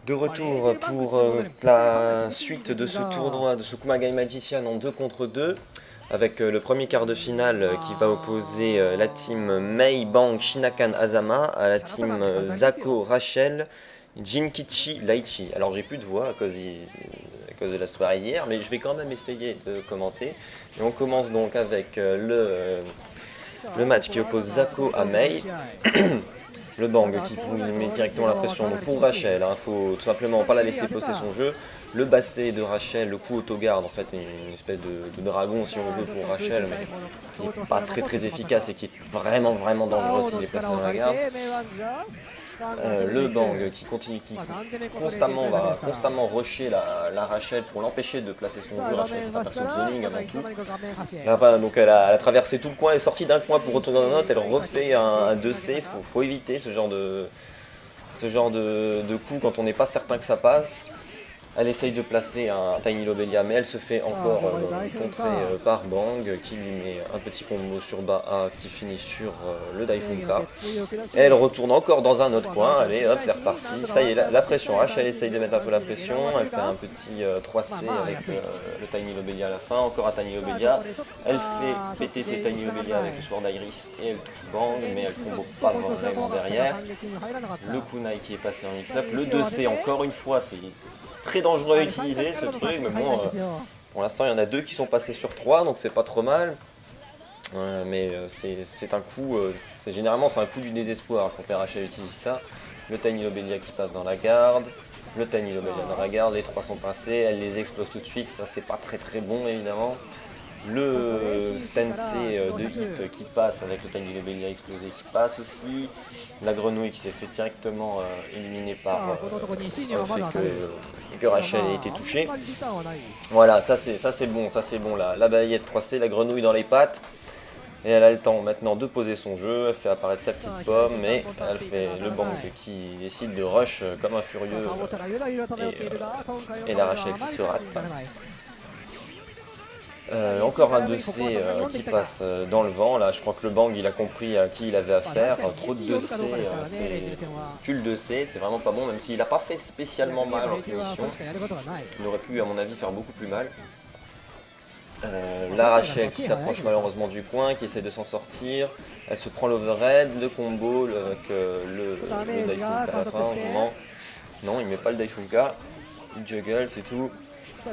De retour pour la suite de ce tournoi de ce Kumagai Magician en 2 contre 2 avec le premier quart de finale qui va opposer la team Mei, Bang, Shinakan, Azama à la team Zako, Rachel, Jinkichi, Laichi. Alors j'ai plus de voix à cause de la soirée hier, mais je vais quand même essayer de commenter. Et on commence donc avec le match qui oppose Zako à Mei. Le Bang qui met directement la pression donc pour Rachel, il faut tout simplement pas la laisser poser son jeu. Le basset de Rachel, le coup auto-garde, en fait une espèce de dragon si on veut pour Rachel, mais qui n'est pas très efficace et qui est vraiment dangereux s'il est placé dans la garde. Le Bang qui continue, va constamment rusher la Rachel pour l'empêcher de placer son jeu. Rachel qui traverse le zoning avant tout. Là, donc elle a traversé tout le coin, elle est sortie d'un coin pour retourner dans un autre, elle refait un 2C, faut éviter ce genre de coup quand on n'est pas certain que ça passe. Elle essaye de placer un Tiny Lobelia, mais elle se fait encore contrer par Bang, qui lui met un petit combo sur bas A qui finit sur le Daifuka. Et elle retourne encore dans un autre coin, allez hop c'est reparti, ça y est la pression, Rachel essaye de mettre un peu la pression, elle fait un petit 3C avec le Tiny Lobelia à la fin, encore un Tiny Lobelia, elle fait péter ses Tiny Lobelia avec le Sword Iris et elle touche Bang, mais elle combo pas vraiment derrière. Le Kunai qui est passé en mix-up, le 2C encore une fois, c'est très dangereux à utiliser ce truc, mais bon, pour l'instant il y en a 2 qui sont passés sur 3, donc c'est pas trop mal. Mais c'est un coup, généralement c'est un coup du désespoir quand les Rachel utilise ça. Le Tiny Lobelia qui passe dans la garde, le Tiny Lobelia dans la garde, les 3 sont passés, elle les explose tout de suite, ça c'est pas très bon évidemment. Le Stensei de hit qui passe avec le Tiny Lobelia explosé qui passe aussi. La grenouille qui s'est fait directement éliminer par le fait que Rachel ait été touchée. Voilà, ça c'est bon, la balayette 3C, la grenouille dans les pattes. Et elle a le temps maintenant de poser son jeu, elle fait apparaître sa petite pomme, mais elle fait le Bang qui décide de rush comme un furieux et la Rachel qui se rate. Encore un 2C qui passe dans le vent, là je crois que le Bang il a compris à qui il avait affaire, trop de 2C, c'est le 2C, c'est vraiment pas bon, même s'il n'a pas fait spécialement mal en punition, il aurait pu à mon avis faire beaucoup plus mal. La Rachel qui s'approche malheureusement du coin, qui essaie de s'en sortir, elle se prend l'overhead, le combo avec le Daifuka à la fin, au moment. Non il met pas le Daifuka, il juggle c'est tout.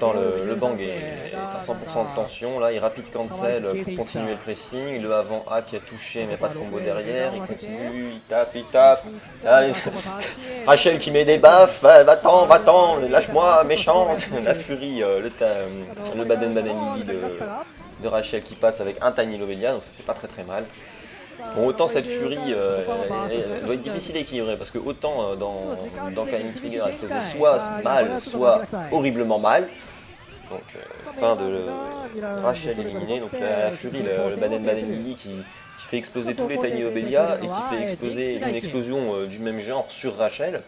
Le Bang est à 100% de tension, là il rapide cancel pour continuer le pressing, le avant A qui a touché mais pas de combo derrière, il continue, il tape, là, Rachel qui met des baffes, va-t'en, lâche-moi, méchante, la furie, le Baden Lily de Rachel qui passe avec un Tiny Lobelia, donc ça fait pas très mal. Bon, autant cette furie elle doit être difficile à équilibrer parce que autant dans Kaini Trigger elle faisait soit mal, soit horriblement mal. Donc fin de Rachel éliminée, donc la furie, le Baden Lily qui fait exploser tous les Tiny Lobelia et qui fait exploser une explosion du même genre sur Rachel.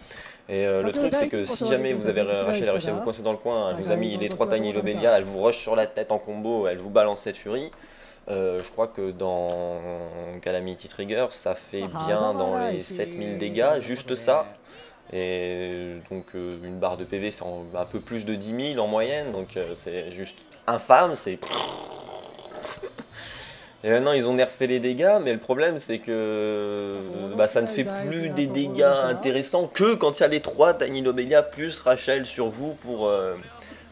Et le truc c'est que si jamais vous avez Rachel a réussi à vous coincer dans le coin, elle vous a mis les 3 Tiny Lobelia, elle vous rush sur la tête en combo, elle vous balance cette furie. Je crois que dans Calamity Trigger ça fait bien dans les 7000 dégâts, juste ça. Et donc une barre de PV c'est un peu plus de 10 000 en moyenne, donc c'est juste infâme, c'est... Et maintenant ils ont nerfé les dégâts, mais le problème c'est que ça ne fait plus des dégâts intéressants que quand il y a les 3 Tiny Lobelia plus Rachel sur vous pour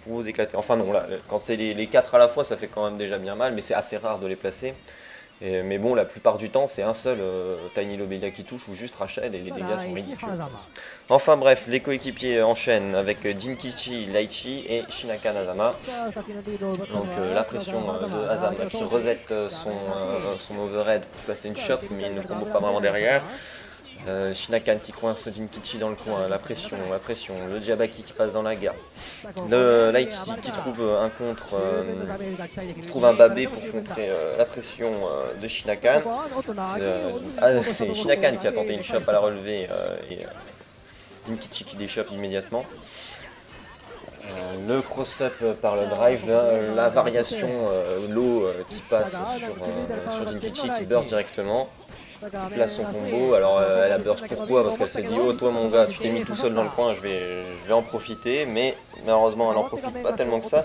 vous éclater. Enfin non, là, quand c'est les 4 à la fois, ça fait quand même déjà bien mal, mais c'est assez rare de les placer. Mais bon, la plupart du temps, c'est un seul Tiny Lobelia qui touche, ou juste Rachel, et les dégâts sont ridicules. Enfin bref, les coéquipiers enchaînent avec Jinkichi, Laichi et Shinakan Azama. Donc la pression de Azama qui resette son overhead pour placer une chop, mais il ne combo pas vraiment derrière. Shinakan qui coince Jinkichi dans le coin, la pression, le Jabaki qui passe dans la gare, le Laichi qui trouve un contre, trouve un babé pour contrer la pression de Shinakan. C'est Shinakan qui a tenté une chope à la relevée et Jinkichi qui déchoppe immédiatement. Le cross-up par le drive, la variation l'eau qui passe sur Jinkichi qui burst directement. qui place son combo. Alors elle a burst, pourquoi? Parce qu'elle s'est dit oh toi mon gars tu t'es mis tout seul dans le coin, je vais en profiter, mais malheureusement elle en profite pas tellement que ça.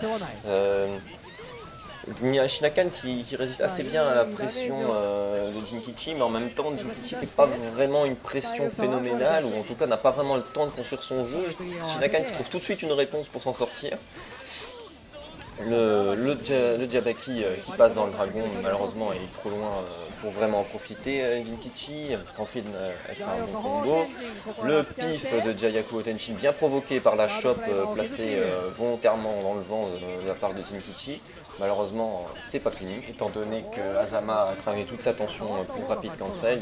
Il y a Shinakan qui résiste assez bien à la pression de Jinkichi, mais en même temps Jinkichi fait pas vraiment une pression phénoménale, ou en tout cas n'a pas vraiment le temps de construire son jeu. Shinakan qui trouve tout de suite une réponse pour s'en sortir. Le Jabaki qui passe dans le dragon, malheureusement il est trop loin pour vraiment en profiter. Jinkichi, quand elle fait un bon combo. Le pif de Jayaku Otenshi bien provoqué par la chope placée volontairement dans le vent de la part de Jinkichi. Malheureusement, c'est pas puni, étant donné que Azama a cramé toute sa tension plus rapide cancel.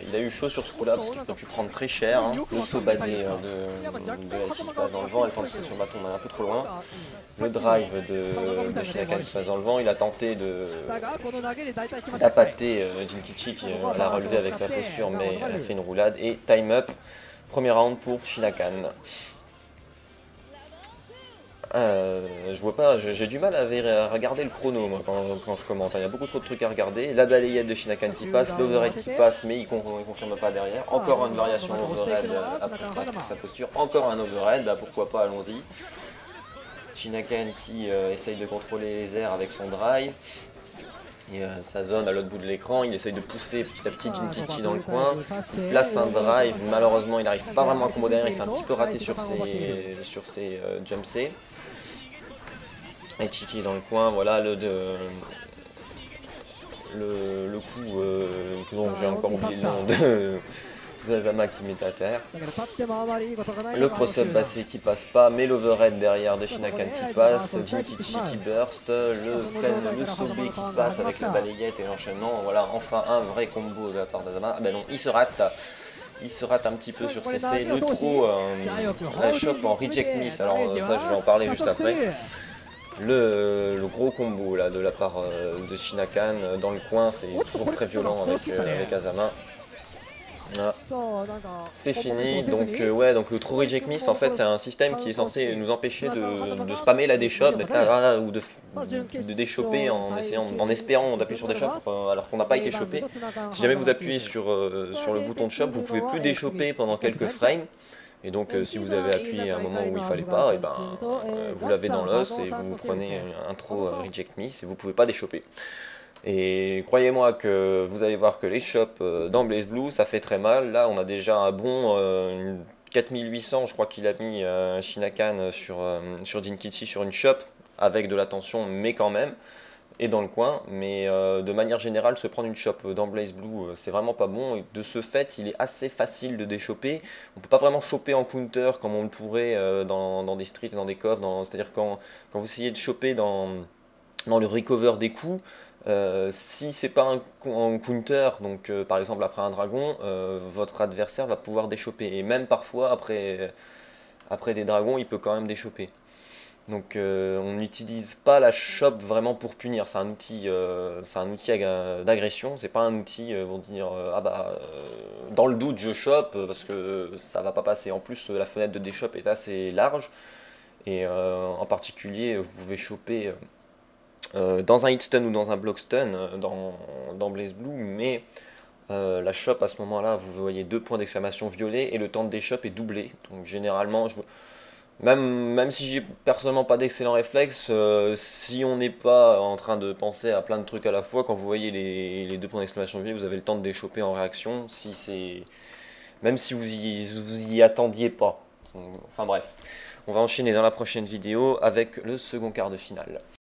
Il a eu chaud sur ce coup-là parce qu'il aurait pu prendre très cher. Hein. Le saut badé de SI qui passe dans le vent, elle tente de se battre un peu trop loin. Le drive de Shinakan qui passe dans le vent, il a tenté d'appâter Jinkichi qui l'a relevé avec sa posture, mais elle a fait une roulade. Et time up, premier round pour Shinakan. Je vois pas, j'ai du mal à regarder le chrono moi, quand je commente, il y a beaucoup trop de trucs à regarder. La balayette de Shinakan qui passe, l'overhead qui passe mais il confirme pas derrière. Encore une variation overhead après sa posture, encore un overhead, bah pourquoi pas, allons-y. Shinakan qui essaye de contrôler les airs avec son drive. Et sa zone à l'autre bout de l'écran, il essaye de pousser petit à petit Jinkichi dans le coin, il place un drive, malheureusement il n'arrive pas vraiment à combo derrière, il s'est un petit peu raté sur ses jump C. Et Chichi est dans le coin, voilà le coup dont j'ai encore oublié le nom de Azama qui met à terre. Le cross-up bassé qui passe pas, mais l'overhead derrière de Shinakan qui passe, Jinkichi qui burst, le Sobe qui passe avec la balayette et l'enchaînement. Voilà, enfin un vrai combo de la part d'Azama. Ah ben non, il se rate un petit peu sur CC, le trop la chope en reject miss, alors ça je vais en parler juste après. Le gros combo là de la part de Shinakan dans le coin, c'est toujours très violent avec Azama. Ah. C'est fini, donc ouais, donc le True Reject Miss en fait c'est un système qui est censé nous empêcher de spammer la déchoppe, etc. ou de déchoper en espérant d'appuyer sur déchoppe alors qu'on n'a pas été chopé. Si jamais vous appuyez sur le bouton de chope, vous pouvez plus déchoper pendant quelques frames. Et donc si vous avez appuyé à un moment où il fallait pas, et ben, vous l'avez dans l'os et vous prenez un True Reject Miss et vous pouvez pas déchoper. Et croyez-moi que vous allez voir que les chops dans BlazBlue ça fait très mal. Là on a déjà un bon 4800, je crois qu'il a mis Shinakan sur Jinkichi sur une chop avec de la tension mais quand même, et dans le coin. Mais de manière générale se prendre une chop dans BlazBlue c'est vraiment pas bon, et de ce fait il est assez facile de déchoper. On peut pas vraiment choper en counter comme on le pourrait dans des streets et dans des coffres, c'est-à-dire quand vous essayez de choper dans le recover des coups. Si c'est pas un counter, donc par exemple après un dragon, votre adversaire va pouvoir déchoper, et même parfois après des dragons il peut quand même déchoper. Donc on n'utilise pas la chope vraiment pour punir, c'est un outil d'agression, c'est pas un outil pour dire ah bah dans le doute je chope, parce que ça va pas passer. En plus la fenêtre de déchope est assez large, et en particulier vous pouvez choper dans un hit stun ou dans un block stun dans BlazBlue, mais la chope à ce moment là vous voyez 2 points d'exclamation violets et le temps de déchope est doublé. Donc généralement même si j'ai personnellement pas d'excellents réflexes, si on n'est pas en train de penser à plein de trucs à la fois, quand vous voyez les 2 points d'exclamation violets, vous avez le temps de déchoper en réaction, même si vous y attendiez pas. Enfin bref, on va enchaîner dans la prochaine vidéo avec le second quart de finale.